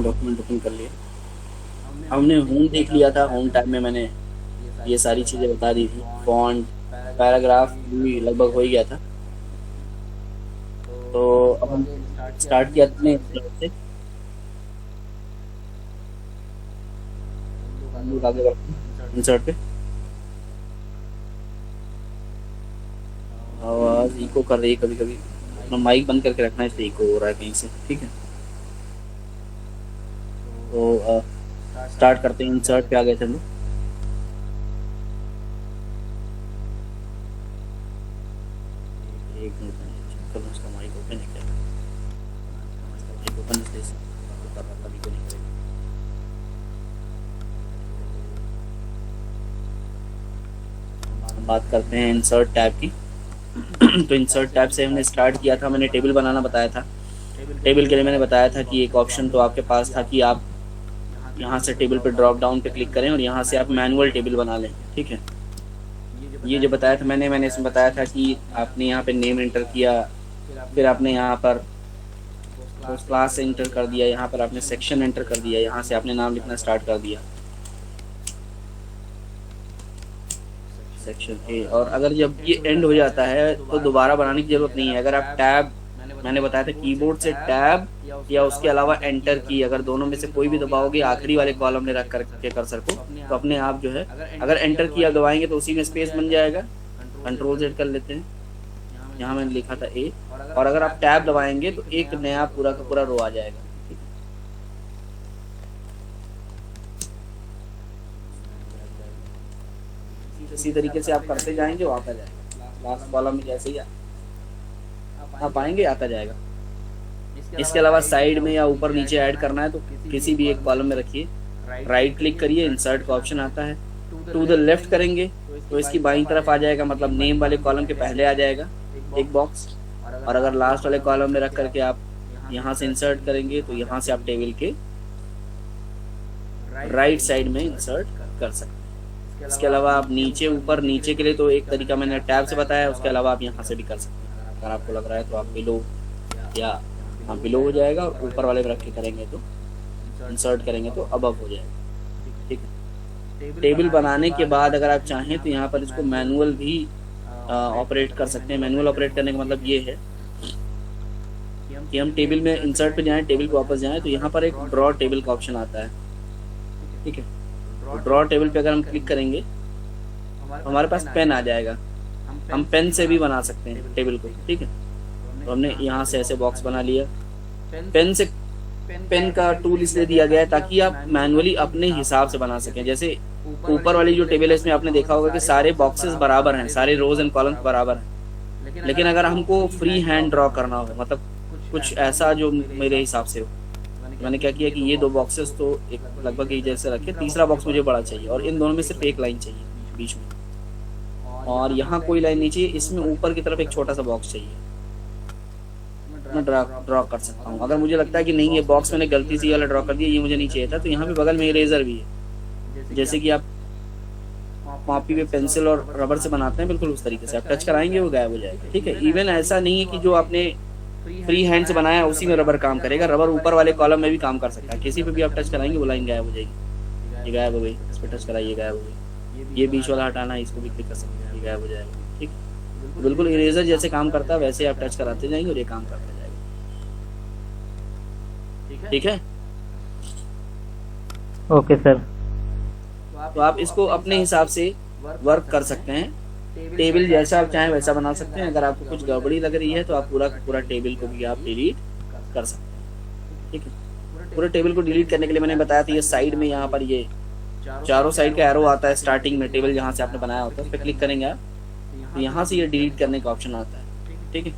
Document open कर लिया। हमने होम देख लिया था, होम टैब में मैंने ये सारी चीज़ें बता दी थी। फॉन्ट, पैराग्राफ भी लगभग हो ही गया था। तो अब हम स्टार्ट किया अपने insert से। हम लोग आगे बढ़ते हैं इंसर्ट पे। आवाज़ इको कर रही है कभी कभी, अपना माइक बंद करके रखना है, इसलिए इको हो रहा है कहीं से। ठीक है, तो स्टार्ट करते हैं। इंसर्ट पे आ गए थे हम लोग। एक मिनट में चेक करूँ उसका माइक ओपन है क्या। इसका माइक ओपन इसलिए तो कर रहा था, अभी को नहीं करेगा। हम बात करते हैं इंसर्ट टैब की। तो इंसर्ट टैब से हमने स्टार्ट किया था। मैंने टेबल बनाना बताया था। टेबल के लिए मैंने बताया था कि एक ऑप्शन तो आपके पास था कि आप यहाँ से टेबल पे ड्रॉप डाउन पे क्लिक करें और यहाँ से आप मैनुअल टेबल बना लें। ठीक है, ये जो बताया था मैंने इसमें बताया था कि आपने यहाँ पे नेम एंटर किया, फिर आपने यहाँ पर उस क्लास एंटर कर दिया, यहाँ पर आपने सेक्शन एंटर कर दिया, यहाँ से आपने नाम लिखना स्टार्ट कर दिया, सेक्शन ए। और अगर जब ये एंड हो जाता है तो दोबारा बनाने की जरूरत नहीं है। अगर आप टैब, मैंने बताया था कीबोर्ड से टैब या उसके अलावा एंटर की, अगर दोनों में से कोई भी दबाओगे आखिरी वाले कॉलम में रख करके कर्सर को, तो अपने आप जो है, अगर एंटर किया दबाएंगे तो उसी में स्पेस बन जाएगा। कंट्रोल Z कर लेते हैं, यहाँ मैंने लिखा था ए, और अगर आप टैब दबाएंगे तो एक नया पूरा का पूरा रो आ जाएगा। इसी तरीके से आप करते जाएंगे, वो आता जाएगा। लास्ट कॉलम में जैसे ही आप आएंगे आता जाएगा। इसके अलावा साइड में या ऊपर नीचे ऐड करना है तो किसी भी एक कॉलम में रखिए, राइट क्लिक करिए, इंसर्ट का ऑप्शन आता है। टू द लेफ्ट करेंगे तो इसकी बाईं तरफ आ जाएगा, मतलब नेम वाले कॉलम के पहले आ जाएगा एक बॉक्स। और अगर लास्ट वाले कॉलम में रख करके आप यहाँ से इंसर्ट करेंगे तो यहाँ से आप टेबल के राइट साइड में इंसर्ट कर सकते हैं। इसके अलावा आप नीचे ऊपर, नीचे के लिए तो एक तरीका मैंने टैब से बताया, उसके अलावा आप यहाँ से भी कर सकते हैं। अगर आपको लग रहा है तो आप बिलो या हाँ बिलो हो जाएगा, और ऊपर वाले में रख के करेंगे तो इंसर्ट करेंगे तो अबव हो जाएगा। ठीक है, टेबल बनाने के बाद अगर आप चाहें तो यहाँ पर इसको मैनुअल भी ऑपरेट कर सकते हैं। मैनुअल ऑपरेट करने का मतलब ये है कि हम टेबल में इंसर्ट पे जाएं, टेबल पे वापस जाएं तो यहाँ पर एक ड्रॉ टेबल का ऑप्शन आता है। ठीक है, तो ड्रॉ टेबल पे अगर हम क्लिक करेंगे तो हमारे पास पेन आ जाएगा। हम पेन से भी बना सकते हैं टेबल को। ठीक है, तो हमने यहाँ से ऐसे बॉक्स बना लिया। पेन का टूल इसलिए दिया गया है ताकि आप मैनुअली अपने हिसाब से बना सकें। जैसे ऊपर वाली जो टेबल है इसमें आपने देखा होगा कि सारे बॉक्सेस बराबर हैं, सारे रोज एंड कॉलम्स बराबर हैं। लेकिन अगर हमको फ्री हैंड ड्रॉ करना हो, मतलब कुछ ऐसा जो मेरे हिसाब से हो, मैंने क्या किया कि ये दो बॉक्सेस तो एक लगभग एक जैसे रखे, तीसरा बॉक्स मुझे बड़ा चाहिए और इन दोनों में सिर्फ एक लाइन चाहिए बीच में, और यहाँ कोई लाइन नहीं चाहिए। इसमें ऊपर की तरफ एक छोटा सा बॉक्स चाहिए। मैं ड्रॉ कर सकता हूँ। अगर मुझे लगता है कि नहीं ये बॉक्स मैंने गलती से वाला ड्रॉ कर दिया, ये मुझे नहीं चाहिए था, तो यहाँ पे बगल में इरेजर भी है। जैसे कि आप कॉपी पे पेंसिल और रबर से बनाते हैं, बिल्कुल उस तरीके से आप टच कराएंगे वो गायब हो जाएगा। ठीक है, इवन ऐसा नहीं है कि जो आपने फ्री हैंड से बनाया उसी में रबर काम करेगा, रबर ऊपर वाले कॉलम में भी काम कर सकता है। किसी पे भी आप टच कराएंगे वो लाइन गायब हो जाएगी। ये गायब हो गई, इस पर टच कराइए गायब हो गई। ये बीच वाला हटाना है, इसको भी क्लिक कर सकते हैं, ये गायब हो जाएगा। ठीक, बिल्कुल इरेजर जैसे काम करता है वैसे आप टच कराते जाएंगे और ये काम करता जाएगा। ठीक है, ओके सर। तो आप इसको अपने हिसाब से वर्क कर सकते हैं। टेबल जैसा आप चाहें वैसा बना सकते हैं। अगर आपको कुछ गड़बड़ी लग रही है तो आप पूरा पूरा टेबल को भी आप डिलीट कर सकते हैं। ठीक है, पूरे टेबल को डिलीट करने के लिए मैंने बताया था ये साइड में, यहाँ पर ये चारों साइड का एरो आता है स्टार्टिंग में। टेबल जहाँ से आपने बनाया होता है उस पर क्लिक करेंगे आप, तो यहाँ से ये डिलीट करने का ऑप्शन आता है। ठीक है,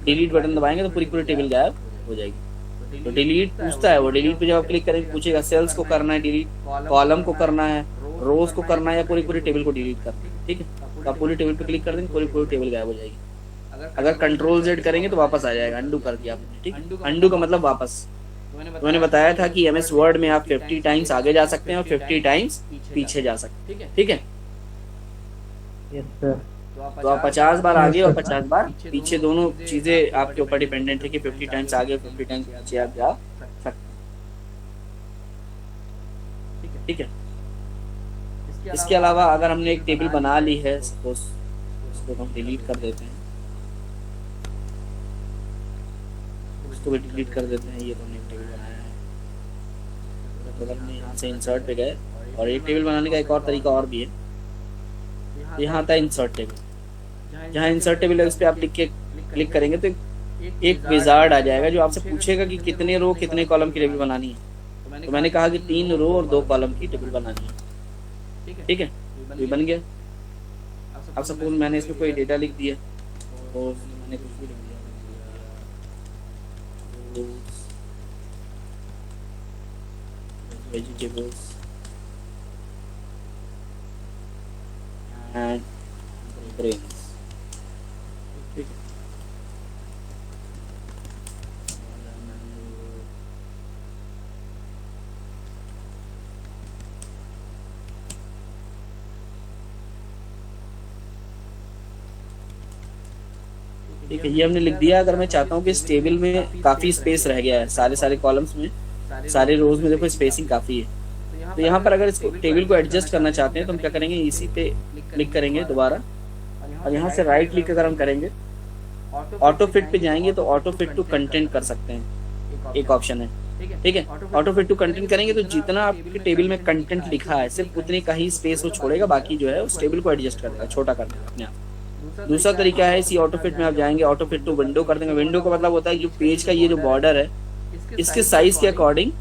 डिलीट बटन दबाएंगे तो पूरी पूरी टेबल गायब हो जाएगी। तो डिलीट पूछता है, वो डिलीट पे जब आप क्लिक करेंगे पूछेगा सेल्स को करना है डिलीट, कॉलम को करना है, रोज को करना है, या पूरी पूरी टेबल को डिलीट करना है। ठीक है, तो आप पूरी टेबल पे क्लिक कर देंगे, पूरी पूरी टेबल गायब हो जाएगी। अगर कंट्रोल Z करेंगे तो वापस आ जाएगा, अंडू कर दिया आपने। ठीक, अंडू का मतलब वापस। तो मैंने बताया था कि MS वर्ड में आप 50 टाइम्स आगे जा सकते हैं और 50 टाइम्स पीछे जा सकते हैं। ठीक है, यस सर। तो आप 50 बार आगे और 50 बार पीछे, दोनों चीजें आपके ऊपर डिपेंडेंट है कि 50 टाइम्स आगे 50 टाइम्स पीछे आप जा सकते हैं। ठीक है। इसके अलावा अगर हमने एक टेबल बना ली है, सपोज इसको हम डिलीट कर देते हैं, इसको भी डिलीट कर देते हैं, ये तो हमने एक टेबल बनाया है। तो अगर हमने यहाँ से इंसर्ट पे गए, और एक टेबल बनाने का एक और तरीका और भी है, यहाँ आता है इंसर्ट टेबल। जहाँ इंसर्ट टेबल है उस पर आप क्लिक करेंगे तो एक विजार्ड आ जाएगा जो आपसे पूछेगा कि कितने रो कितने कॉलम की टेबल बनानी है। तो मैंने कहा कि 3 रो और 2 कॉलम की टेबल बनानी है, ठीक है। तो ये बन गया। अब सपोज मैंने इसमें कोई डेटा लिख दिया, तो मैंने कुछ भी लिख दिया, वेजिटेबल्स एंड ग्रेन्स, ठीक है। ठीक है, ये हमने लिख दिया। अगर मैं चाहता हूँ कि इस टेबल में काफी स्पेस रह गया है, सारे कॉलम्स में, सारे रोज में देखो स्पेसिंग काफी है, तो यहाँ पर अगर इसको टेबल को एडजस्ट करना चाहते हैं तो हम क्या करेंगे, इसी पे क्लिक करेंगे दोबारा, और यहाँ से राइट क्लिक अगर हम करेंगे, ऑटो फिट पे जाएंगे तो ऑटो फिट टू कंटेंट कर सकते हैं, एक ऑप्शन है, ठीक है। ऑटो फिट टू कंटेंट करेंगे तो जितना आपके टेबल में कंटेंट लिखा है सिर्फ उतने का ही स्पेस वो छोड़ेगा, बाकी जो है उस टेबल को एडजस्ट कर देगा, छोटा कर देगा अपने आप। दूसरा तरीका है, इसी ऑटो फिट में आप जाएंगे, ऑटो फिट टू विंडो कर देंगे। विंडो का मतलब होता है जो पेज का ये जो बॉर्डर है, इसके साइज के अकॉर्डिंग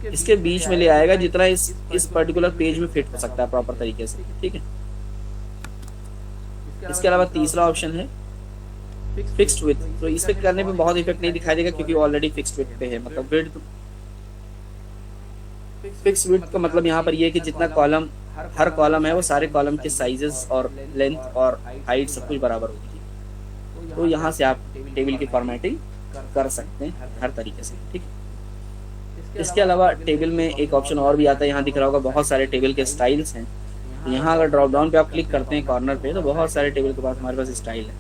इसके बीच में ले आएगा, जितना इस पर्टिकुलर पेज में फिट हो सकता है प्रॉपर तरीके से, ठीक है। इसके अलावा तीसरा ऑप्शन है फिक्स्ड विड्थ। तो इस पे करने पे बहुत इफेक्ट नहीं दिखाई देगा क्योंकि ऑलरेडी फिक्स्ड विड्थ पे है। मतलब विड्थ, फिक्स्ड विड्थ का मतलब यहाँ पर ये है कि जितना कॉलम, हर कॉलम है वो सारे कॉलम के साइजेस और लेंथ और हाइट सब कुछ बराबर होगी। तो यहाँ से आप टेबल की फॉर्मेटिंग कर सकते हैं हर तरीके से, ठीक है। इसके अलावा टेबल में एक ऑप्शन और भी आता है, यहाँ दिख रहा होगा बहुत सारे टेबल के स्टाइल्स हैं। यहाँ अगर ड्रॉप डाउन पे आप क्लिक करते हैं कॉर्नर पे, तो बहुत सारे टेबल के पास हमारे पास स्टाइल है।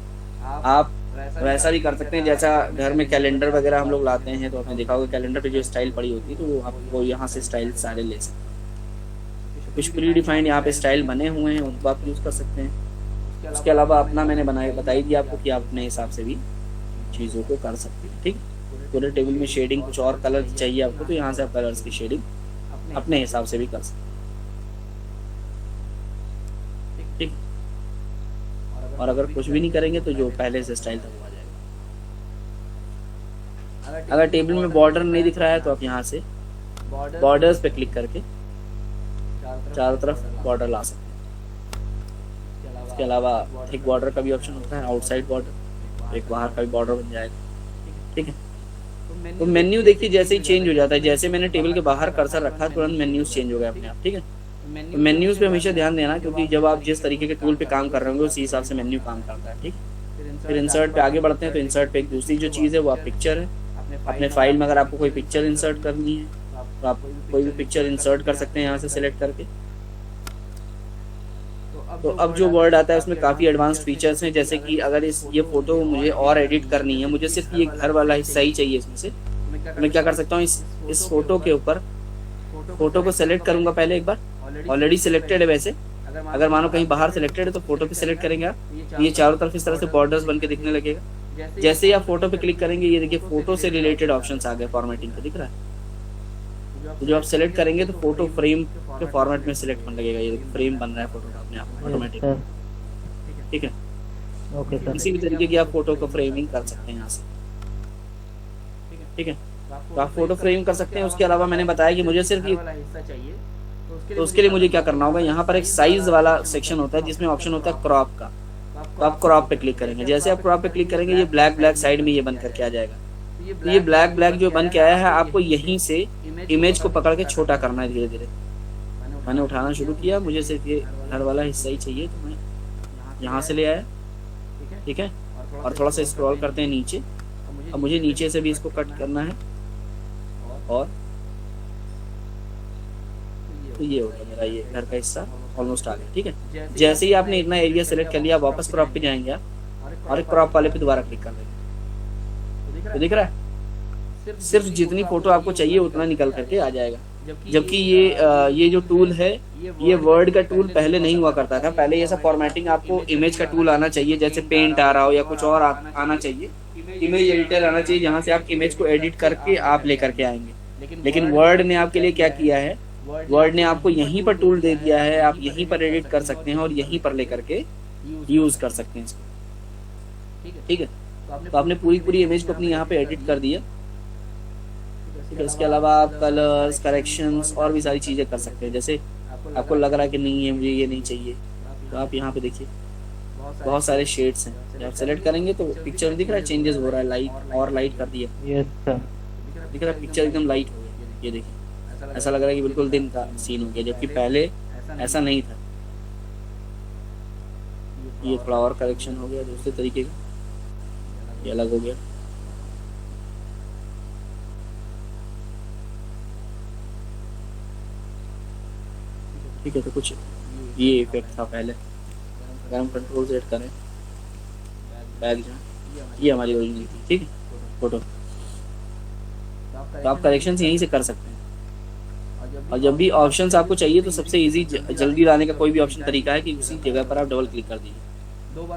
आप वैसा भी कर सकते हैं, जैसा घर में कैलेंडर वगैरह हम लोग लाते हैं तो आपने देखा होगा कैलेंडर पे जो स्टाइल पड़ी होती है, तो वो आपको यहाँ से स्टाइल सारे ले सकते हैं। कुछ प्री डिफाइंड यहाँ पे स्टाइल बने हुए हैं, उनको आप यूज़ कर सकते हैं। उसके अलावा अपना मैंने बताई दिया आपको कि आप अपने हिसाब से भी चीज़ों को कर सकते हैं, ठीक। पूरे टेबल में शेडिंग कुछ और कलर चाहिए आपको, तो यहाँ से आप कलर्स की शेडिंग अपने हिसाब से भी कर सकते हैं, ठीक। और अगर कुछ भी नहीं करेंगे तो जो पहले से स्टाइल था वो आ जाएगा। अगर टेबल में बॉर्डर नहीं दिख रहा है तो आप यहाँ से बॉर्डर्स पे क्लिक करके चारों तरफ बॉर्डर ला सकते हैं। इसके अलावा एक बॉर्डर का भी ऑप्शन होता है, आउटसाइड बॉर्डर, एक बाहर का भी बॉर्डर बन जाएगा, ठीक है। तो मेन्यू देखिए जैसे ही चेंज हो जाता है, जैसे मैंने टेबल के बाहर कर्सर रखा तुरंत मेन्यूज चेंज हो गए अपने आप, ठीक है। तो मेन्यूज पे हमेशा ध्यान देना, क्योंकि जब आप जिस तरीके के टूल पे काम कर रहे होंगे उसी हिसाब से मेन्यू काम करता है, ठीक। फिर इंसर्ट पे आगे बढ़ते हैं, तो इंसर्ट पे एक दूसरी जो चीज़ है वो आप पिक्चर है। अपने फाइल में अगर आपको कोई पिक्चर इंसर्ट करनी है तो आप कोई भी पिक्चर इंसर्ट कर सकते हैं यहाँ से सिलेक्ट करके। तो अब जो वर्ड आता है उसमें काफ़ी एडवांस्ड फीचर्स हैं, जैसे कि अगर ये फोटो मुझे और एडिट करनी है, मुझे सिर्फ ये घर वाला हिस्सा ही चाहिए इसमें से, तो मैं क्या कर सकता हूँ, इस फोटो के ऊपर फोटो को सेलेक्ट करूंगा पहले एक बार, ऑलरेडी सिलेक्टेड है वैसे। अगर मानो कहीं बाहर सिलेक्टेड है तो फोटो पे सिलेक्ट करेंगे आप, ये चारों तरफ इस तरह से बॉर्डर्स बन के दिखने लगेगा। जैसे ही आप फोटो पे क्लिक करेंगे ये देखिए फोटो से रिलेटेड ऑप्शंस आ गए, फॉर्मेटिंग का दिख रहा है। तो जो आप सेलेक्ट करेंगे तो फोटो फ्रेम के फॉर्मेट में सिलेक्ट होने लगेगा, ये फ्रेम बन रहा है फोटो का अपने आप ऑटोमेटिक, ठीक है। Okay sir. किसी भी तरीके की आप फोटो को फ्रेमिंग कर सकते हैं यहाँ से, ठीक है। तो आप फोटो फ्रेम कर सकते हैं। उसके अलावा मैंने बताया कि मुझे सिर्फ ये हिस्सा चाहिए, तो उसके लिए मुझे क्या करना होगा, यहाँ पर एक साइज वाला सेक्शन होता है जिसमें ऑप्शन होता है क्रॉप का, तो आप क्रॉप पे क्लिक करेंगे। जैसे आप क्रॉप पे क्लिक करेंगे ये ब्लैक साइड में ये बन करके आ जाएगा। तो ये ब्लैक जो बन के आया है, आपको यहीं से इमेज को पकड़ के छोटा करना है धीरे धीरे। मैंने उठाना शुरू किया, मुझे सिर्फ ये घर वाला हिस्सा ही चाहिए, तो मैं यहाँ से ले आया, ठीक है। और थोड़ा सा स्क्रॉल करते हैं नीचे, अब मुझे नीचे से भी इसको कट करना है, और तो ये होगा मेरा ये घर का हिस्सा ऑलमोस्ट आ गया, ठीक है। जैसे ही आपने इतना एरिया सेलेक्ट कर लिया, वापस क्रॉप पे जाएंगे आप और क्रॉप वाले पे दोबारा क्लिक कर देंगे, तो दिख रहा है सिर्फ जितनी फोटो आपको चाहिए उतना निकल करके आ जाएगा। जबकि ये जो टूल है ये वर्ड का टूल पहले नहीं हुआ करता था। पहले ऐसा फॉर्मेटिंग आपको इमेज का टूल आना चाहिए, जैसे पेंट आ रहा हो या कुछ और आना चाहिए, इमेज एडिटर आना चाहिए, जहाँ से आप इमेज को एडिट करके आप लेकर के आएंगे। लेकिन वर्ड ने आपके लिए क्या किया है, वर्ड ने आपको यहीं पर टूल दे दिया है, आप यहीं पर एडिट कर सकते हैं और यहीं पर लेकर के यूज कर सकते हैं इसको। ठीक है, तो आपने पूरी इमेज को अपनी यहाँ पे एडिट कर दिया। ठीक है, इसके अलावा आप कलर्स, करेक्शंस और भी सारी चीजें कर सकते हैं। जैसे आपको लग रहा है कि नहीं है, मुझे ये नहीं चाहिए, तो आप यहाँ पे देखिए बहुत सारे शेड्स हैं। जब आप सेलेक्ट करेंगे तो पिक्चर में दिख रहा है चेंजेस हो रहा है, लाइट और लाइट कर दिया। Yes sir. दिख रहा है पिक्चर एकदम लाइट हो गया। ये देखिए, ऐसा लग रहा है कि बिल्कुल दिन का सीन हो गया, जबकि पहले ऐसा नहीं था। ये थोड़ा और करेक्शन हो गया दूसरे तरीके का, ये अलग हो गया। ठीक है, तो कुछ ये इफेक्ट था पहले। अगर हम कंट्रोल सेट करें बैक जहाँ, ये हमारी ओरिजिनल थी। ठीक है, फोटो, तो आप करेक्शंस यहीं से कर सकते हैं। और जब भी ऑप्शंस आपको चाहिए तो सबसे इजी जल्दी लाने का कोई भी ऑप्शन तरीका है कि उसी जगह पर आप डबल क्लिक कर दीजिए।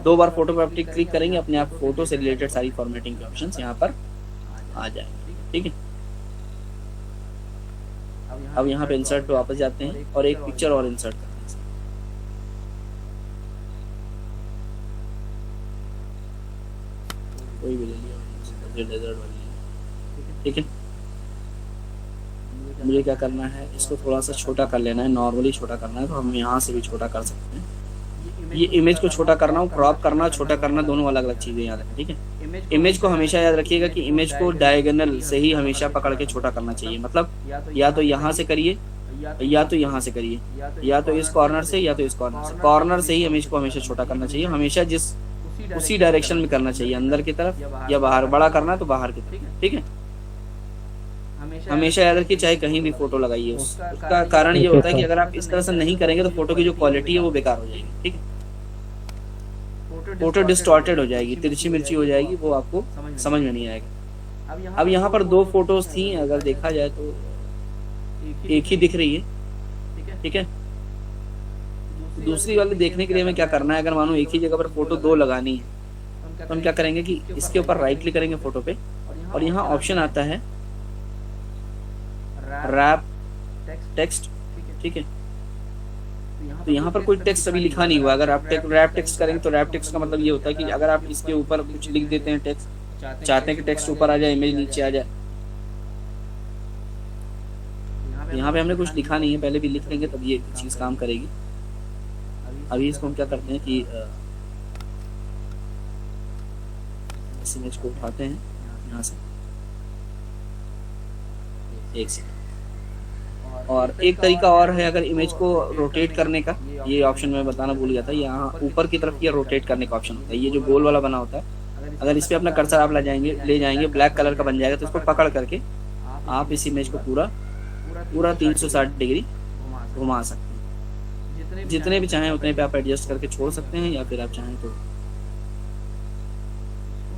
2 बार फोटो पर आप क्लिक करेंगे, अपने आप फोटो से रिलेटेड सारी फॉर्मेटिंग के ऑप्शंस यहाँ पर आ जाएंगे। ठीक है, अब यहाँ पे इंसर्ट पे वापस जाते हैं और एक पिक्चर और इंसर्ट करते हैं। कोई भी ले लिया, डेजर्ट वाली। ठीक है, मुझे क्या करना है, इसको थोड़ा सा छोटा कर लेना है, नॉर्मली छोटा करना है, तो हम यहाँ से भी छोटा कर सकते हैं। ये इमेज को छोटा करना हो, क्रॉप करना, छोटा करना, दोनों अलग अलग चीजें याद रखें। ठीक है, इमेज को हमेशा याद रखिएगा कि इमेज को डायगोनल से ही हमेशा पकड़ के छोटा करना चाहिए। मतलब या तो यहाँ से करिए या तो यहाँ से करिए, या तो इस कॉर्नर से या तो इस कॉर्नर से ही इमेज को हमेशा छोटा करना चाहिए। हमेशा उसी डायरेक्शन में करना चाहिए, अंदर की तरफ या बाहर। बड़ा करना है तो बाहर की तरफ। ठीक है, हमेशा याद रखिए चाहे कहीं भी फोटो लगाइए, उसका कारण ये होता है कि अगर आप इस तरह से नहीं करेंगे तो फोटो की जो क्वालिटी है वो बेकार हो जाएगी। ठीक है, फोटो डिस्टॉर्टेड हो जाएगी, तिरछी मिर्ची हो जाएगी, वो आपको समझ में नहीं आएगा। अब यहाँ पर 2 फोटोज थी, अगर देखा जाए तो एक ही दिख रही है। ठीक है, दूसरी वाली देखने के लिए हमें क्या करना है, अगर मानो एक ही जगह पर फोटो 2 लगानी है तो हम क्या करेंगे कि इसके ऊपर राइट क्लिक करेंगे फोटो पे, और यहाँ ऑप्शन आता है रैप टेक्स्ट। ठीक है, तो यहाँ पर कोई टेक्स्ट अभी लिखा नहीं हुआ। अगर आप रैप टेक्स्ट करेंगे तो रैप टेक्स्ट का मतलब ये होता है कि अगर आप इसके ऊपर कुछ लिख देते हैं, टेक्स्ट चाहते हैं कि टेक्स्ट ऊपर आ जाए, इमेज नीचे आ जाए। यहाँ पे हमने कुछ लिखा नहीं है, पहले भी लिख लेंगे तब ये चीज काम करेगी। अभी इसको हम क्या करते हैं कि इस इमेज को उठाते हैं यहाँ से, एक सेकंड। और एक तरीका और है अगर इमेज को रोटेट करने का, ये ऑप्शन मैं बताना भूल गया था। यहाँ ऊपर की तरफ ये रोटेट करने का ऑप्शन होता है, ये जो गोल वाला बना होता है। अगर इस पे अपना कर्सर आप ले जाएंगे ब्लैक कलर का बन जाएगा, तो इसको पकड़ करके आप इस इमेज को पूरा 360 डिग्री घुमा सकते हैं। जितने भी चाहें उतने पे आप एडजस्ट करके छोड़ सकते हैं, या फिर आप चाहें तो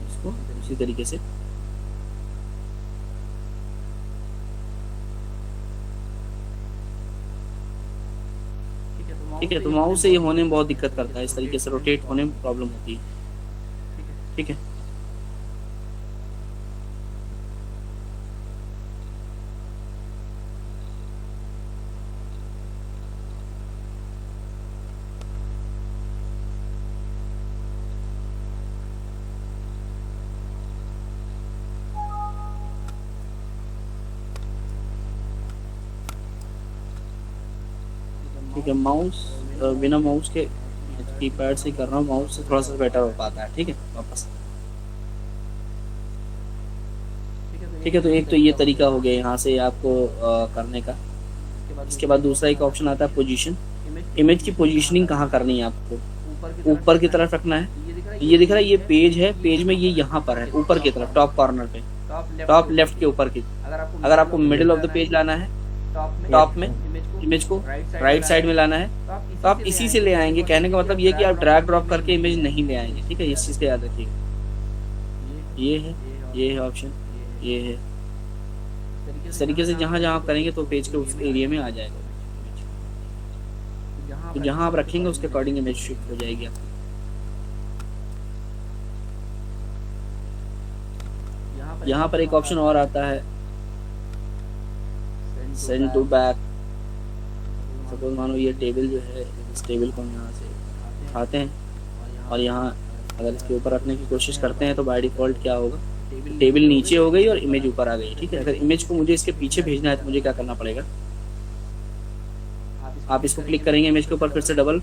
इसको उसी तरीके से। ठीक है, तो माउस से ये होने में बहुत दिक्कत करता है, इस तरीके से रोटेट होने में प्रॉब्लम होती है। ठीक है, ठीक है, माउस बिना माउस के कीपैड से कर रहा हूँ, माउस से थोड़ा सा बेटर हो पाता है। ठीक है, वापस। ठीक है, तो एक तो ये तरीका हो गया यहाँ से आपको करने का। इसके बाद दूसरा एक ऑप्शन आता है पोजीशन। इमेज की पोजीशनिंग कहाँ करनी है आपको, ऊपर की तरफ रखना है। ये दिख रहा है, ये पेज है, पेज में ये यहाँ पर है ऊपर की तरफ, टॉप कॉर्नर पे, टॉप लेफ्ट के ऊपर की। अगर आपको मिडिल ऑफ द पेज लाना है, टॉप में इमेज को राइट साइड में लाना है, तो आप इसी से ले आएंगे। कहने का मतलब ये कि आप ड्रैग ड्रॉप करके इमेज नहीं ले आएंगे। ठीक है, इस चीज़ का याद रखिएगा। ये है ऑप्शन, ये है। इस तरीके से जहाँ जहाँ आप करेंगे तो पेज के उस एरिया में आ जाएगा। तो जहाँ आप रखेंगे उसके अकॉर्डिंग इमेज शिफ्ट हो जाएगी आपकी। यहाँ पर एक ऑप्शन और आता है सेंड टू बैक। सपोज मानो ये टेबल जो है, इस टेबल को हम यहाँ से उठाते हैं और यहाँ अगर इसके ऊपर रखने की कोशिश करते हैं तो बाय डिफॉल्ट क्या होगा, टेबल नीचे हो गई और इमेज ऊपर आ गई। ठीक है, अगर इमेज को मुझे इसके पीछे भेजना है तो मुझे क्या करना पड़ेगा, आप इसको क्लिक करेंगे इमेज के ऊपर फिर से डबल,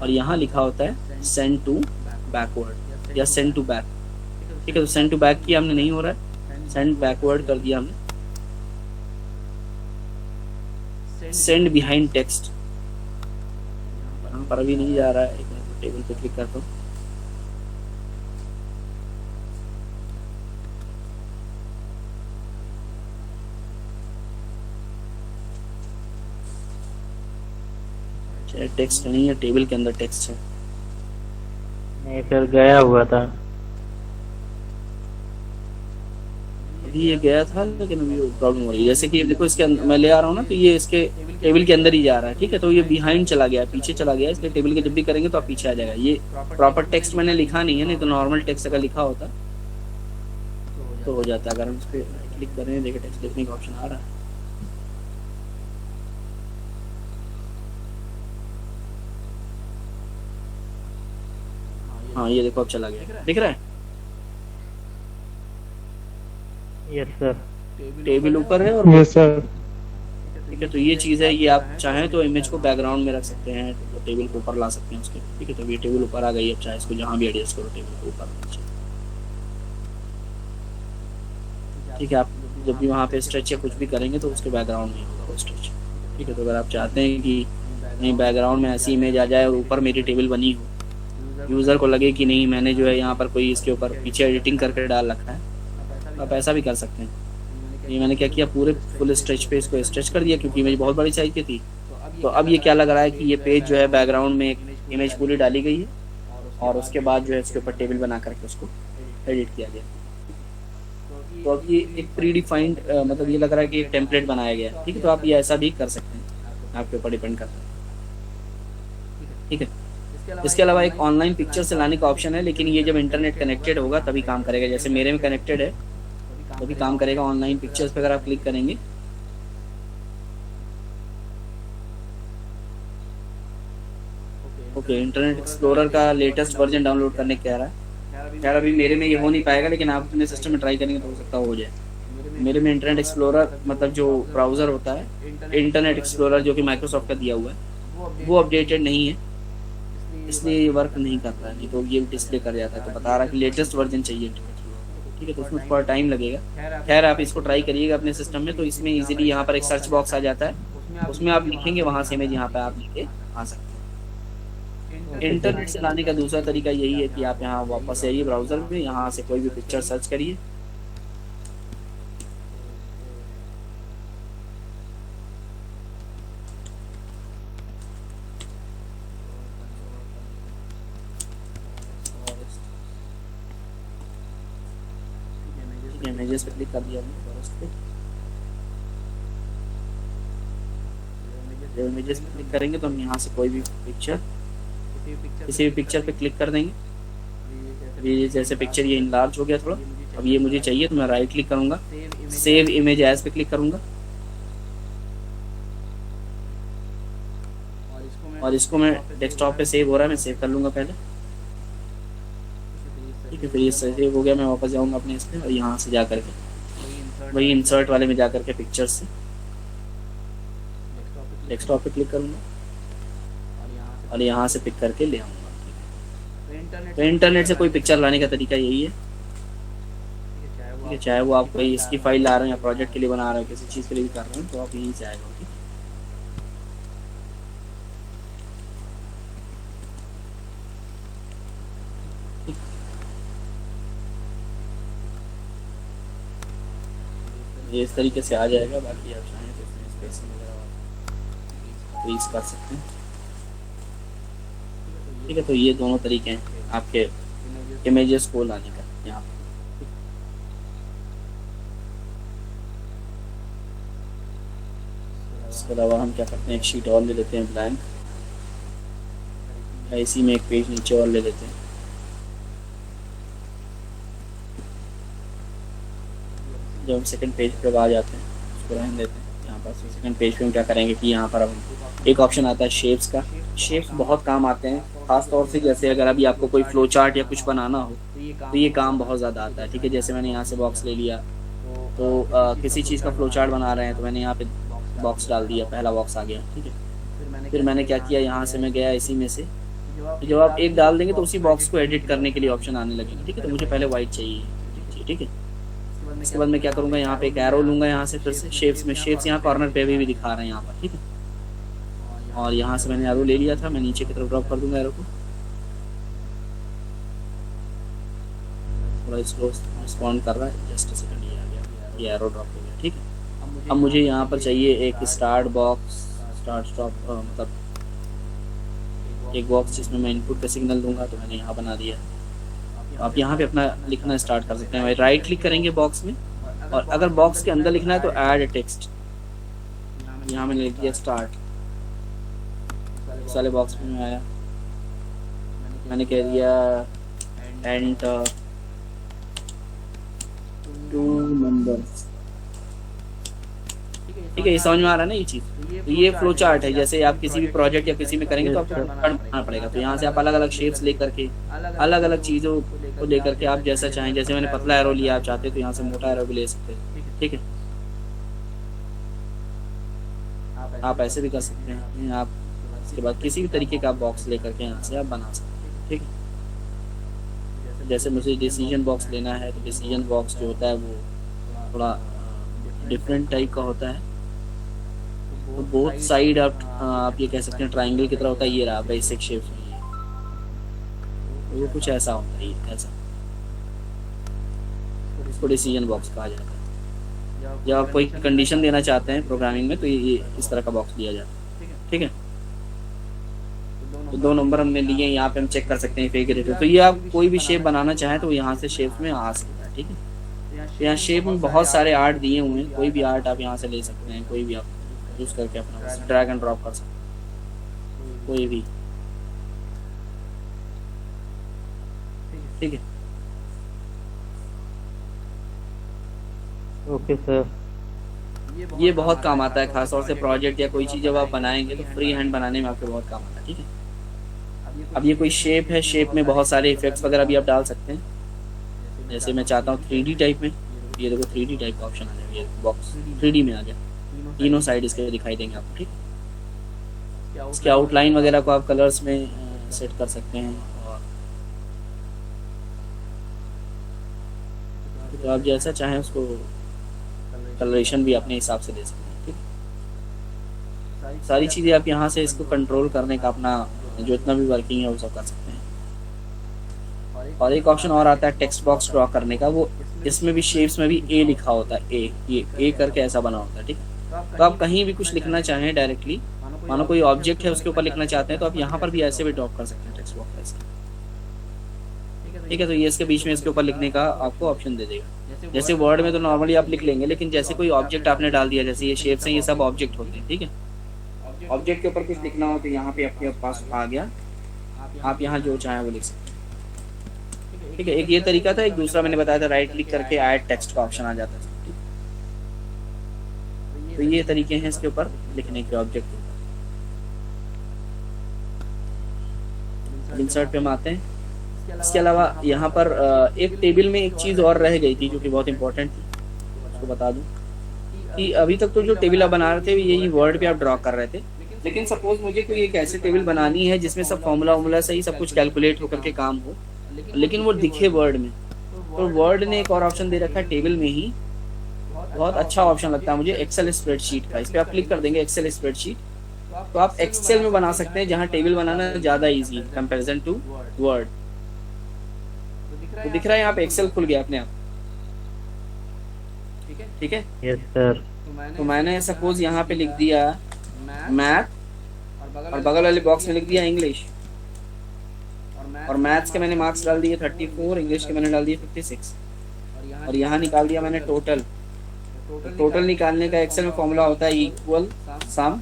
और यहाँ लिखा होता है सेंड टू बैकवर्ड या सेंड टू बैक। ठीक है, तो सेंड टू बैक किया हमने, नहीं हो रहा है, सेंड बैकवर्ड कर दिया हमने, सेंड बिहाइंड टेक्स्ट, यहाँ पर अभी नहीं जा रहा है। एक मिनट, टेबल पे क्लिक करता हूँ। टेक्स्ट नहीं है, टेबल के अंदर टेक्स्ट है। नहीं सर, गया हुआ था। अभी ये गया था लेकिन अभी प्रॉब्लम हो रही है। जैसे कि देखो इसके मैं ले आ रहा हूँ ना, तो ये इसके टेबल के अंदर ही जा रहा है। ठीक है, तो ये बिहाइंड चला गया, पीछे चला गया, इसलिए टेबल के जब भी करेंगे तो आप पीछे आ जाएगा। ये प्रॉपर टेक्स्ट मैंने लिखा नहीं है, नहीं तो नॉर्मल टेक्स्ट अगर लिखा होता तो हो जाता। अगर हम इस पर क्लिक करें, देखिए टेक्स्ट लिखने का ऑप्शन आ रहा है। हाँ ये देखो अब चला गया, दिख रहा है। Yes sir. टेबल ऊपर है और यस सर। ठीक है, तो ये चीज़ है, ये आप चाहें तो इमेज को बैकग्राउंड में रख सकते हैं, तो टेबल को ऊपर ला सकते हैं उसके। ठीक है, तो ये टेबल ऊपर आ गई। अब चाहे इसको जहाँ भी एडजस्ट करो टेबल को ऊपर नीचे। ठीक है, आप जब भी वहाँ पे स्ट्रेच या कुछ भी करेंगे तो उसके बैकग्राउंड में होगा वो स्ट्रेच। ठीक है, तो अगर आप चाहते हैं कि नहीं बैकग्राउंड में ऐसी इमेज आ जाए और ऊपर मेरी टेबल बनी हो, यूज़र को लगे कि नहीं मैंने जो है यहाँ पर कोई इसके ऊपर पीछे एडिटिंग करके डाल रखा है, तो आप ऐसा भी कर सकते हैं। ये मैंने क्या किया, पूरे फुल स्ट्रेच पे इसको स्ट्रेच कर दिया क्योंकि इमेज बहुत बड़ी साइज की थी। तो अब ये क्या लग रहा है कि ये पेज जो है बैकग्राउंड में एक इमेज पूरी डाली गई है और उसके बाद जो है इसके ऊपर टेबल बना करके उसको एडिट किया गया। तो अब ये एक प्री डिफाइंड मतलब ये लग रहा है कि एक टेम्पलेट बनाया गया है। ठीक है, तो आप ये ऐसा भी कर सकते हैं, आपके ऊपर डिपेंड करता है। ठीक है, इसके अलावा एक ऑनलाइन पिक्चर से लाने का ऑप्शन है, लेकिन ये जब इंटरनेट कनेक्टेड होगा तभी काम करेगा। जैसे मेरे में कनेक्टेड है तभी काम करेगा। ऑनलाइन पिक्चर्स पे अगर आप क्लिक करेंगे ओके, इंटरनेट एक्सप्लोरर का लेटेस्ट वर्जन डाउनलोड करने कह रहा है। यार अभी मेरे में ये हो नहीं पाएगा, लेकिन आप अपने सिस्टम में ट्राई करेंगे तो हो सकता हो जाए। मेरे में इंटरनेट एक्सप्लोरर मतलब जो ब्राउज़र होता है, इंटरनेट एक्सप्लोरर जो कि माइक्रोसॉफ्ट का दिया हुआ है, वो अपडेटेड नहीं है, इसलिए ये वर्क नहीं कर रहा है। नहीं तो ये डिस्प्ले कर जाता है, तो बता रहा है कि लेटेस्ट वर्जन चाहिए इंटरनेट। ठीक है, तो उसमें थोड़ा टाइम लगेगा। खैर आप इसको ट्राई करिएगा अपने सिस्टम में, तो इसमें इजीली यहाँ पर एक सर्च बॉक्स आ जाता है, उसमें आप लिखेंगे, वहाँ से इमेज यहाँ पे आप लिखे आ सकते हैं। इंटरनेट से लाने का दूसरा तरीका यही है कि आप यहाँ वापस आइए ब्राउजर में, यहाँ से कोई भी पिक्चर सर्च करिए। इमेजेस पे क्लिक कर दिया हमने, जब इमेजेस पे क्लिक करेंगे तो हम यहाँ से कोई भी पिक्चर, किसी भी पिक्चर पे क्लिक कर देंगे। ये जैसे पिक्चर ये इनलार्ज हो गया थोड़ा, अब ये मुझे चाहिए तो मैं राइट क्लिक करूँगा, सेव इमेज एज पे क्लिक करूँगा और इसको मैं डेस्कटॉप पे सेव हो रहा है, मैं सेव कर लूँगा पहले। ठीक है, फिर ये सेव हो गया, मैं वापस जाऊँगा अपने इस पर और यहाँ से जा करके वही इंसर्ट वाले में जा करके पिक्चर से डेस्कटॉप पे क्लिक करूँगा और यहाँ से पिक करके ले आऊँगा। तो इंटरनेट से कोई पिक्चर लाने का तरीका यही है। ठीक है, चाहे वो आप कोई इसकी फाइल ला रहे हैं या प्रोजेक्ट के लिए बना रहे हैं, किसी चीज़ के लिए भी कर रहे हैं, तो आप यहीं से आएगा। ठीक है, ये इस तरीके से आ जाएगा। बाकी आप चाहें तो इसमें स्पेस वगैरह फ्रीज कर सकते हैं। ठीक है, तो ये दोनों तरीके हैं आपके इमेजेस को लाने का यहाँ पे। इसके अलावा हम क्या करते हैं, एक शीट और ले लेते हैं ब्लैंक, इसी में एक पेज नीचे और ले लेते हैं। जब हम सेकंड पेज पे आ जाते हैं उसको रहने देते हैं। यहाँ पर सेकंड पेज पे हम क्या करेंगे कि यहाँ पर अब एक ऑप्शन आता है शेप्स का। शेप्स बहुत काम आते हैं, खास तौर से जैसे अगर अभी आपको कोई फ्लो चार्ट या कुछ बनाना हो तो ये काम बहुत ज़्यादा आता है। ठीक है, जैसे मैंने यहाँ से बॉक्स ले लिया, तो किसी चीज़ का फ्लो चार्ट बना रहे हैं तो मैंने यहाँ पे बॉक्स डाल दिया, पहला बॉक्स आ गया। ठीक है, फिर मैंने क्या किया, यहाँ से मैं गया इसी में से, जब आप एक डाल देंगे तो उसी बॉक्स को एडिट करने के लिए ऑप्शन आने लगेंगे। ठीक है, तो मुझे पहले वाइट चाहिए। ठीक है, इसके बाद मैं क्या करूँगा, यहाँ पे एक एरो लूँगा, यहाँ से फिर से शेप्स में, शेप्स यहाँ कॉर्नर पे भी दिखा रहे हैं यहाँ पर। ठीक है, और यहाँ से मैंने एरो ले लिया था, मैं नीचे की तरफ ड्रॉप कर दूँगा एरो को। थोड़ा स्लो रिस्पॉन्ड कर रहा है, जस्ट सेकंड, ये आ गया, ये एरो ड्रॉप हो गया। ठीक है, अब मुझे यहाँ पर चाहिए एक स्टार्ट बॉक्स, स्टार्ट स्टॉप, मतलब एक बॉक्स जिसमें मैं इनपुट पे सिग्नल दूंगा, तो मैंने यहाँ बना दिया। आप यहाँ पे अपना लिखना स्टार्ट कर सकते हैं। राइट क्लिक करेंगे बॉक्स में, और अगर बॉक्स के अंदर लिखना है तो ऐड टेक्स्ट, यहाँ मैंने लिख दिया स्टार्ट। इस वाले बॉक्स में मैं आया, मैंने कह दिया एंटर 2 नंबर्स। ठीक है, ये समझ में आ रहा है ना ये चीज़। तो ये फ्लो चार्ट है, जैसे आप किसी भी प्रोजेक्ट या किसी में करेंगे तो आपको बनाना पड़ेगा। तो यहाँ से आप अलग अलग शेप्स लेकर के, अलग अलग चीज़ों को लेकर के आप जैसा चाहें, जैसे मैंने पतला एरो लिया, आप चाहते तो यहाँ से मोटा एरो भी ले सकते हैं। ठीक है, आप ऐसे भी कर सकते हैं। आप इसके बाद किसी भी तरीके का बॉक्स लेकर के यहाँ से आप बना सकते हैं। ठीक है, जैसे मुझे डिसीजन बॉक्स लेना है, तो डिसीजन बॉक्स जो होता है वो थोड़ा डिफरेंट टाइप का होता है। तो बोथ साइड आप ये कह सकते हैं ट्रायंगल की तरह होता है। ये रहा बेसिक शेप में, ये तो वो कुछ ऐसा होता है, ऐसा। इसको डिसीजन बॉक्स कहा जाता है। जब आप कोई कंडीशन देना चाहते हैं प्रोग्रामिंग में तो ये इस तरह का बॉक्स दिया जाता है। ठीक है, तो 2 नंबर हमने लिए, यहाँ पे हम चेक कर सकते हैं फिगर। तो ये आप कोई भी शेप बनाना चाहें तो यहाँ से शेप में आ सकता है। ठीक है, तो यहाँ शेप में बहुत सारे आर्ट दिए हुए हैं, कोई भी आर्ट आप यहाँ से ले सकते हैं, कोई भी आप यूज करके अपना ड्रैग एंड ड्रॉप कर सकते हैं, कोई भी। ठीक है, ओके सर। ये बहुत काम आता है, खासतौर से प्रोजेक्ट या कोई चीज़ जब आप बनाएंगे तो फ्री हैंड बनाने में आपके बहुत काम आता है। ठीक है, अब ये कोई शेप है, शेप में बहुत सारे इफेक्ट्स वगैरह भी आप डाल सकते हैं। जैसे मैं चाहता हूँ 3D टाइप में, ये देखो 3D टाइप का ऑप्शन आ जाएगा, ये बॉक्स 3D में आ गया, तीनों साइड इसके दिखाई देंगे आपको। ठीक है, इसके आउटलाइन वगैरह को आप कलर्स में सेट कर सकते हैं, और तो आप जैसा चाहें उसको कलरेशन भी अपने हिसाब से दे सकते हैं। ठीक है, सारी चीज़ें आप यहाँ से इसको कंट्रोल करने का अपना जो इतना भी वर्किंग है वो सब कर सकते हैं। और एक ऑप्शन और आता है टेक्स्ट बॉक्स ड्रॉ करने का, वो इसमें भी शेप्स में भी ए लिखा होता है, ये ए करके ऐसा बना होता है। ठीक है, तो आप कहीं भी कुछ लिखना चाहें डायरेक्टली, मानो कोई ऑब्जेक्ट है उसके ऊपर लिखना चाहते हैं, तो आप यहाँ पर भी ऐसे भी ड्रॉप कर सकते हैं टेक्स्ट बॉक्स। ठीक है, तो ये इसके बीच में इसके ऊपर लिखने का आपको ऑप्शन दे देगा। जैसे वर्ड में तो नॉर्मली आप लिख लेंगे, लेकिन जैसे कोई ऑब्जेक्ट आपने डाल दिया, जैसे ये शेप्स हैं, ये सब ऑब्जेक्ट होते हैं। ठीक है, ऑब्जेक्ट के ऊपर कुछ लिखना हो तो यहाँ पे आपके पास आ गया, आप यहाँ जो चाहें वो लिख सकते हैं। ठीक है, एक ये तरीका था। एक दूसरा मैंने बताया था राइट क्लिक करके ऐड टेक्स्ट का ऑप्शन आ जाता है। तो ये तरीके हैं इसके ऊपर लिखने के ऑब्जेक्ट के ऊपर। इंसर्ट पे हम आते हैं। इसके अलावा यहाँ पर एक टेबल में एक चीज़ और रह गई थी जो कि बहुत इंपॉर्टेंट थी, उसको बता दूं कि अभी तक तो जो टेबल आप बना रहे थे यही वर्ड पे आप ड्रॉ कर रहे थे, लेकिन सपोज मुझे कोई एक ऐसी टेबल बनानी है जिसमें सब फॉर्मूला वॉर्मूला सही सब कुछ कैलकुलेट होकर के काम हो, लेकिन वो दिखे वर्ड में। तो वर्ड ने एक और ऑप्शन दे रखा है टेबल में ही, बहुत अच्छा ऑप्शन लगता है मुझे, एक्सेल स्प्रेडशीट का। इस पर आप क्लिक कर देंगे एक्सेल स्प्रेडशीट, तो आप एक्सेल में बना सकते हैं, जहाँ टेबल बनाना ज़्यादा ईजी है कंपेरिजन टू वर्ड। तो दिख रहा है यहाँ पे एक्सेल खुल गया अपने आप। ठीक है, यस सर। तो मैंने सपोज यहाँ पे लिख दिया मैथ, और बगल वाले बॉक्स में लिख दिया इंग्लिश, और मैथ्स के मैंने मार्क्स डाल दिए 34, इंग्लिश के मैंने डाल दिए 56, और यहाँ निकाल दिया मैंने टोटल टोटल निकालने का एक्सेल में फॉर्मूला होता है इक्वल सम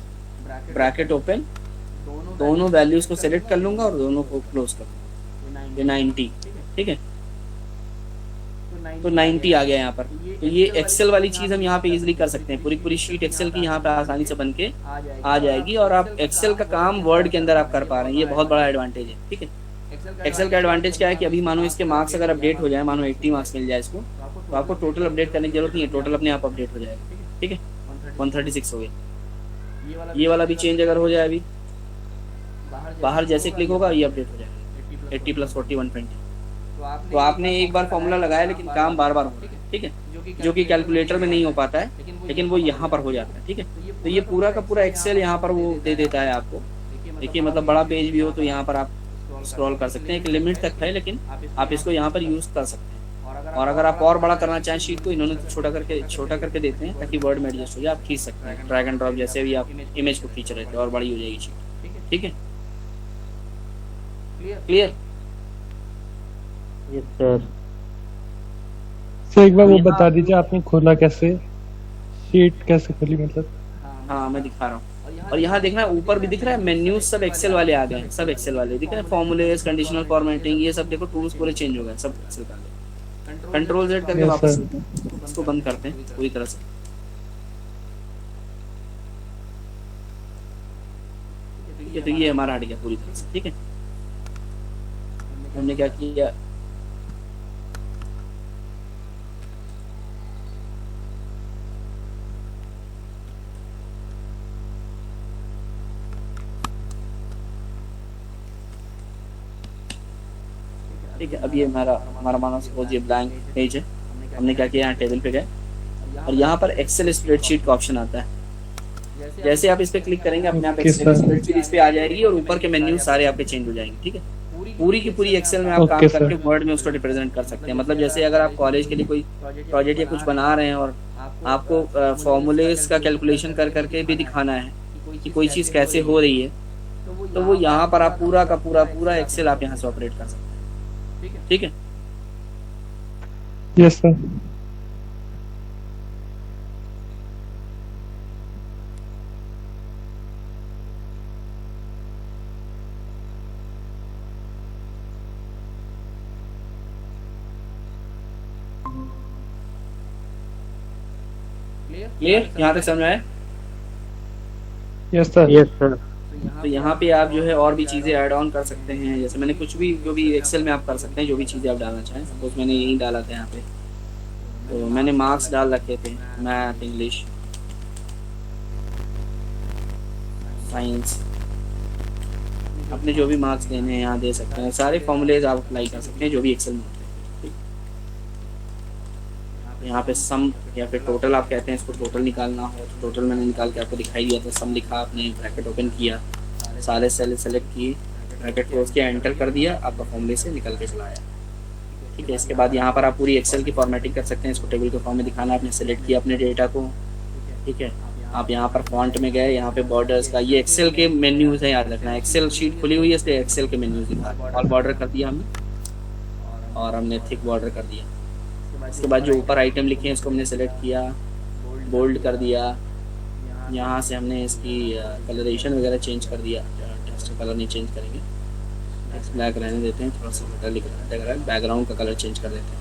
ब्रैकेट ओपन, दोनों वैल्यूज को सेलेक्ट कर लूंगा और दोनों को क्लोज कर दूंगा, ये 90, ठीक है। तो 90 आ गया यहाँ पर। तो ये एक्सेल वाली चीज हम यहाँ पे इजीली कर सकते हैं, पूरी पूरी शीट एक्सेल की यहाँ पे आसानी से बन के आ जाएगी, और आप एक्सेल का काम वर्ड के अंदर आप कर पा रहे हैं, ये बहुत बड़ा एडवांटेज है, ठीक है। एक्सेल का एडवांटेज क्या है कि अभी मानो इसके मार्क्स अगर अपडेट हो जाए, मानो 80 मार्क्स मिल जाए इसको, तो आपको टोटल अपडेट करने की जरूरत नहीं है, टोटल अपने आप अपडेट हो जाएगा, ठीक है। 136 हो गया। ये वाला भी चेंज अगर हो जाए, अभी बाहर जैसे क्लिक होगा ये अपडेट हो जाएगा, 80 + 40 120। तो आपने एक बार फॉर्मूला लगाया लेकिन काम बार बार हो रहा है, ठीक है, जो कि कैलकुलेटर में नहीं हो पाता है, लेकिन वो यहाँ पर हो जाता है, ठीक है। तो ये पूरा का पूरा एक्सेल यहाँ पर वो दे देता है आपको। देखिए मतलब बड़ा पेज भी हो तो यहाँ पर आप स्क्रॉल कर सकते हैं, एक लिमिट तक है, लेकिन आप इसको यहाँ पर यूज कर सकते हैं। और अगर आप और बड़ा करना चाहें शीट को, इन्होंने तो छोटा करके देते हैं ताकि वर्ड में एडजस्ट हो जाए, आप खींच सकते हैं, ड्रैग एंड ड्रॉप जैसे भी आप इमेज को खींच रहे थे, और बड़ी हो जाएगी शीट, ठीक है। क्लियर? Yes sir. सर एक बार वो बता दीजिए, आपने खोला कैसे, शीट कैसे खोली मतलब? हाँ मैं दिखा रहा हूँ। और यहाँ देखना ऊपर भी दिख रहा है मेन्यूज, सब एक्सेल वाले आ गए, सब एक्सेल वाले दिख रहे हैं, फॉर्मूलेस, कंडीशनल फॉर्मेटिंग, ये सब देखो टूल्स पूरे चेंज हो गए, सब एक्सेल का। कंट्रोल Z करके वापस इसको बंद करते हैं पूरी तरह से। तो ये हमारा हट गया पूरी तरह से, ठीक है। हमने क्या किया, ठीक है। अब ये हमारा मानो सपोज ये ब्लैंक पेज है, हमने क्या किया, यहाँ टेबल पे गए और यहाँ पर एक्सेल स्प्रेडशीट का ऑप्शन आता है। जैसे आप इस पे क्लिक करेंगे अपने आप एक्सेल स्प्रेडशीट इस पे आ जाएगी और ऊपर के मेन्यू सारे आपके चेंज हो जाएंगे, ठीक है। पूरी की पूरी एक्सेल में आप काम करके वर्ड में उसको रिप्रेजेंट कर सकते हैं। मतलब जैसे अगर आप कॉलेज के लिए कोई प्रोजेक्ट या कुछ बना रहे हैं और आपको फॉर्मूलेस का कैलकुलेशन कर करके भी दिखाना है कि कोई चीज़ कैसे हो रही है, तो वो यहाँ पर आप पूरा का पूरा एक्सेल आप यहाँ से ऑपरेट कर सकते हैं, ठीक है। Yes sir. क्लियर? यहाँ तक समझ आया? Yes sir. Yes sir. तो यहाँ पे आप जो है और भी चीज़ें ऐड ऑन कर सकते हैं, जैसे मैंने कुछ भी जो भी एक्सेल में आप कर सकते हैं, जो भी चीज़ें आप डालना चाहें। सपोज मैंने यही डाला था यहाँ पे, तो मैंने मार्क्स डाल रखे थे, मैथ, इंग्लिश, साइंस, अपने जो भी मार्क्स देने हैं यहाँ दे सकते हैं। सारे फॉर्मूलेज आप अप्लाई कर सकते हैं जो भी एक्सेल में होते हैं। यहाँ पे सम या फिर टोटल आप कहते हैं, इसको टोटल निकालना हो तो टोटल मैंने निकाल के आपको दिखाई दिया था। सम लिखा, आपने ब्रैकेट ओपन किया, सारे सेल सेलेक्ट किए, ब्रैकेट क्लोज किया, एंटर कर दिया, आपका फॉर्मूले से निकल के चला आया, ठीक है। इसके बाद यहाँ पर आप पूरी एक्सेल की फॉर्मेटिंग कर सकते हैं। इसको टेबल के फॉर्म में दिखाना, आपने सेलेक्ट किया अपने डेटा को, ठीक है। आप यहाँ पर फॉन्ट में गए, यहाँ पे बॉर्डर्स का, ये एक्सेल के मेन्यूज है, याद रखना। एक्सेल शीट खुली हुई है इसलिए एक्सेल के मेन्यूज दिखा। ऑल बॉर्डर कर दिया हमने और हमने थिक बॉर्डर कर दिया। इसके बाद जो ऊपर आइटम लिखे हैं इसको हमने सेलेक्ट किया, बोल्ड कर दिया। यहाँ से हमने इसकी कलरेशन वगैरह चेंज कर दिया। टेक्स्ट कलर नहीं चेंज करेंगे, टेक्स्ट ब्लैक रहने देते हैं, थोड़ा सा बेटर लिख रहा है। बैकग्राउंड का कलर चेंज कर देते हैं।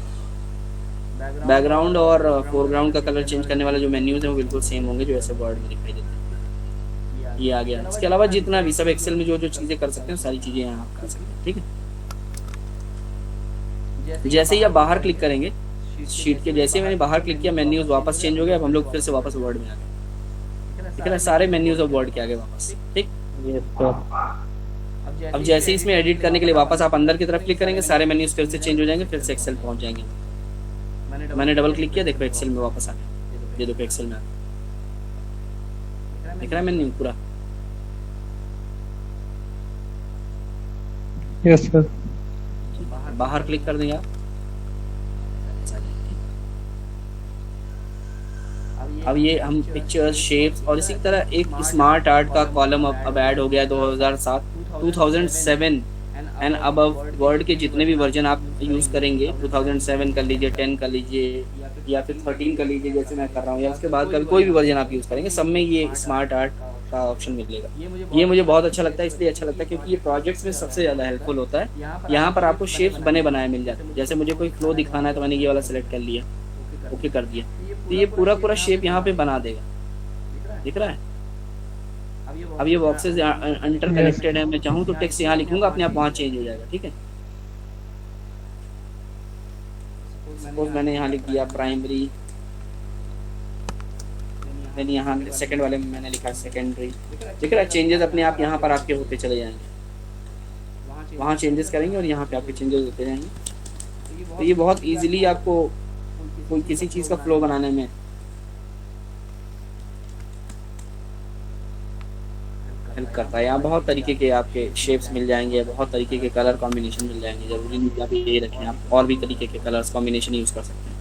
बैकग्राउंड और फोरग्राउंड का कलर चेंज करने वाले जो मेन्यूज हैं वो बिल्कुल सेम होंगे जो ऐसे वर्ड में दिखाई देते हैं। ये आ गया। इसके अलावा जितना भी सब एक्सेल में जो जो चीज़ें कर सकते हैं सारी चीज़ें यहाँ आप कर सकते हैं, ठीक है। जैसे ही आप बाहर क्लिक करेंगे शीट के, जैसे मैंने बाहर क्लिक किया मेन्यूज वापस चेंज हो गए। अब हम लोग फिर से वापस वर्ड में आ गए, ठीक है ना। सारे मेन्यूज ऑफ वर्ड के आगे वापस, ठीक। Yes sir. अब जैसे इसमें एडिट करने के लिए वापस आप अंदर की तरफ क्लिक करेंगे, सारे मेन्यूज फिर से चेंज हो जाएंगे, फिर से एक्सेल पहुंच जाएंगे। मैंने डबल क्लिक किया, देखो एक्सेल में वापस आ गया। ये देखो एक्सेल में आ गया, दिख रहा है मेन्यू पूरा। Yes sir. बाहर क्लिक कर देंगे आप, अब ये हम पिक्चर्स, शेप्स और इसी तरह एक स्मार्ट आर्ट का कॉलम अब ऐड हो गया 2007 एंड अबव वर्ड के जितने भी वर्जन आप यूज़ करेंगे, 2007 कर लीजिए, 10 कर लीजिए या फिर 13 कर लीजिए जैसे मैं कर रहा हूँ, या उसके बाद का कोई भी वर्जन आप यूज़ करेंगे, सब में ये स्मार्ट आर्ट का ऑप्शन मिलेगा। ये मुझे बहुत अच्छा लगता है, इसलिए अच्छा लगता है क्योंकि ये प्रोजेक्ट्स में सबसे ज़्यादा हेल्पफुल होता है। यहाँ पर आपको शेप्स बने बनाए मिल जाते हैं। जैसे मुझे कोई फ्लो दिखाना है तो मैंने ये वाला सेलेक्ट कर लिया, ओके कर दिया, तो ये पूरा पूरा शेप यहाँ पे बना देगा, दिख रहा है। अब ये बॉक्सेस इंटर कनेक्टेड है, मैं चाहूँ तो टेक्स्ट यहाँ लिखूंगा, अपने आप वहाँ चेंज हो जाएगा, ठीक है। सपोज मैंने यहाँ लिख दिया प्राइमरी, देन यहाँ सेकंड वाले में मैंने लिखा सेकेंडरी, दिख रहा है। चेंजेस अपने आप यहाँ पर आपके होते चले जाएंगे, वहाँ चेंजेस करेंगे और यहाँ पे आपके चेंजेस होते जाएंगे। तो ये बहुत इजीली आपको कोई किसी चीज़ का फ्लो बनाने में हेल्प करता है। यहाँ बहुत तरीके के आपके शेप्स मिल जाएंगे, बहुत तरीके के कलर कॉम्बिनेशन मिल जाएंगे। जरूरी नहीं कि आप ये रखें, आप और भी तरीके के कलर्स कॉम्बिनेशन यूज़ कर सकते हैं,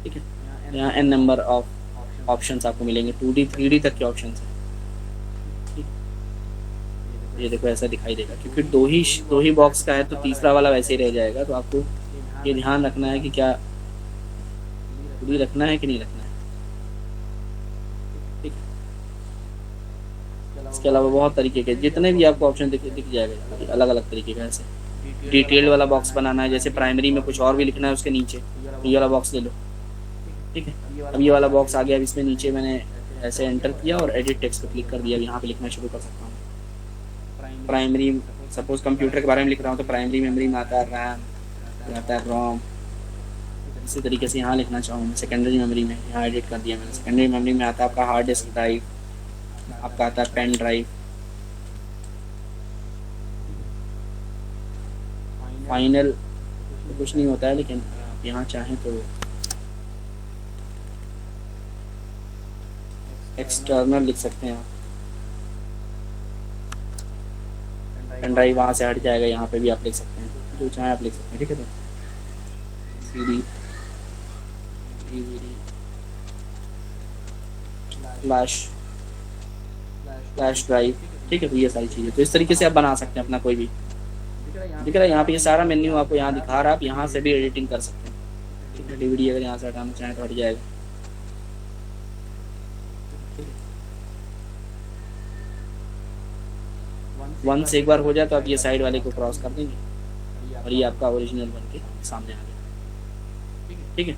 ठीक है। यहाँ n नंबर ऑफ ऑप्शंस आपको मिलेंगे, 2D 3D तक के ऑप्शंस हैं, ठीक। ये देखो ऐसा दिखाई देगा, क्योंकि दो ही बॉक्स का है तो तीसरा वाला वैसे ही रह जाएगा। तो आपको ये ध्यान रखना है कि क्या 2D रखना है कि नहीं रखना है, ठीक। इसके अलावा बहुत तरीके के जितने भी आपको ऑप्शन दिख जाएगा अलग अलग तरीके का। ऐसे डिटेल्ड वाला बॉक्स बनाना है, जैसे प्राइमरी में कुछ और भी लिखना है उसके नीचे, ये वाला बॉक्स ले लो, ठीक है। अब ये वाला बॉक्स आ गया, अब इसमें नीचे मैंने ऐसे एंटर किया और एडिट टेक्स्ट पर क्लिक कर दिया, यहाँ पे लिखना शुरू कर सकता हूँ। प्राइमरी सपोज कंप्यूटर के बारे में लिख रहा हूँ तो प्राइमरी मेमोरी में आता है रैम, आता है रोम। इसी तरीके से यहाँ लिखना चाहूँ मैं सेकेंडरी मेमोरी में, यहाँ एडिट कर दिया मैंने। सेकेंडरी मेमोरी में आता है आपका हार्ड डिस्क ड्राइव, आपका आता है पेन ड्राइव। फाइनल तो कुछ नहीं होता है, लेकिन आप यहाँ चाहें तो एक्सटर्नल लिख सकते हैं आप। पेन ड्राइव वहाँ से हट जाएगा, यहाँ पे भी आप लिख सकते हैं, जो चाहें आप लिख सकते हैं, ठीक है। तो CD, DVD, फ्लैश ड्राइव, ठीक है। तो ये सारी चीज़ें तो इस तरीके से आप बना सकते हैं अपना कोई भी, दिख रहा है यहाँ पे ये सारा मेन्यू आपको यहाँ दिखा रहा है। आप यहाँ से भी एडिटिंग कर सकते हैं, ठीक है। DVD अगर यहाँ से हटाना चाहें तो हट जाएगा। वंस एक बार हो जाए तो आप ये साइड वाले को क्रॉस कर देंगे और ये आपका ओरिजिनल बन के सामने आ गया, ठीक है।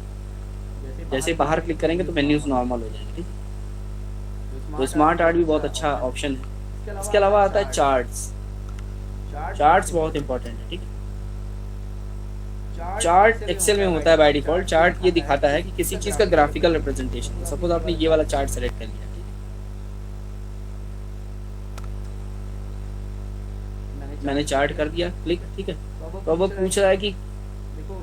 जैसे बाहर क्लिक करेंगे तो मेन्यूज नॉर्मल हो जाएंगे, ठीक है। तो स्मार्ट आर्ट भी बहुत अच्छा ऑप्शन है। इसके अलावा आता है चार्ट्स। चार्ट्स बहुत इंपॉर्टेंट है, ठीक है। चार्ट एक्सेल में होता है बाय डिफॉल्ट। चार्ट ये दिखाता है कि किसी चीज़ का ग्राफिकल रिप्रेजेंटेशन। सपोज आपने ये वाला चार्ट सेलेक्ट कर लिया, मैंने चार्ट कर दिया क्लिक, ठीक है। तो अब वो पूछ रहा है कि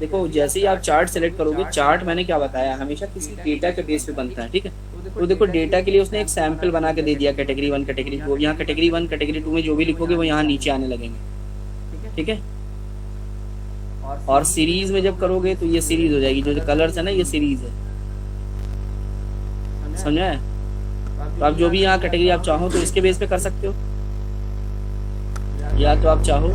देखो जैसे ही आप चार्ट सेलेक्ट करोगे, चार्ट मैंने क्या बताया हमेशा किसी डेटा के बेस पे बनता है, ठीक है। तो देखो डेटा के लिए उसने एक सैंपल बना के दे दिया, कैटेगरी 1 कैटेगरी 2। यहाँ कैटेगरी 1 कैटेगरी 2 में जो भी लिखोगे वो यहाँ नीचे आने लगेंगे, ठीक है। और सीरीज में जब करोगे तो ये सीरीज हो जाएगी, जो कलर्स है ना ये सीरीज है, समझा है। तो आप जो भी यहाँ कैटेगरी आप चाहो तो इसके बेस पे कर सकते हो, या तो आप चाहो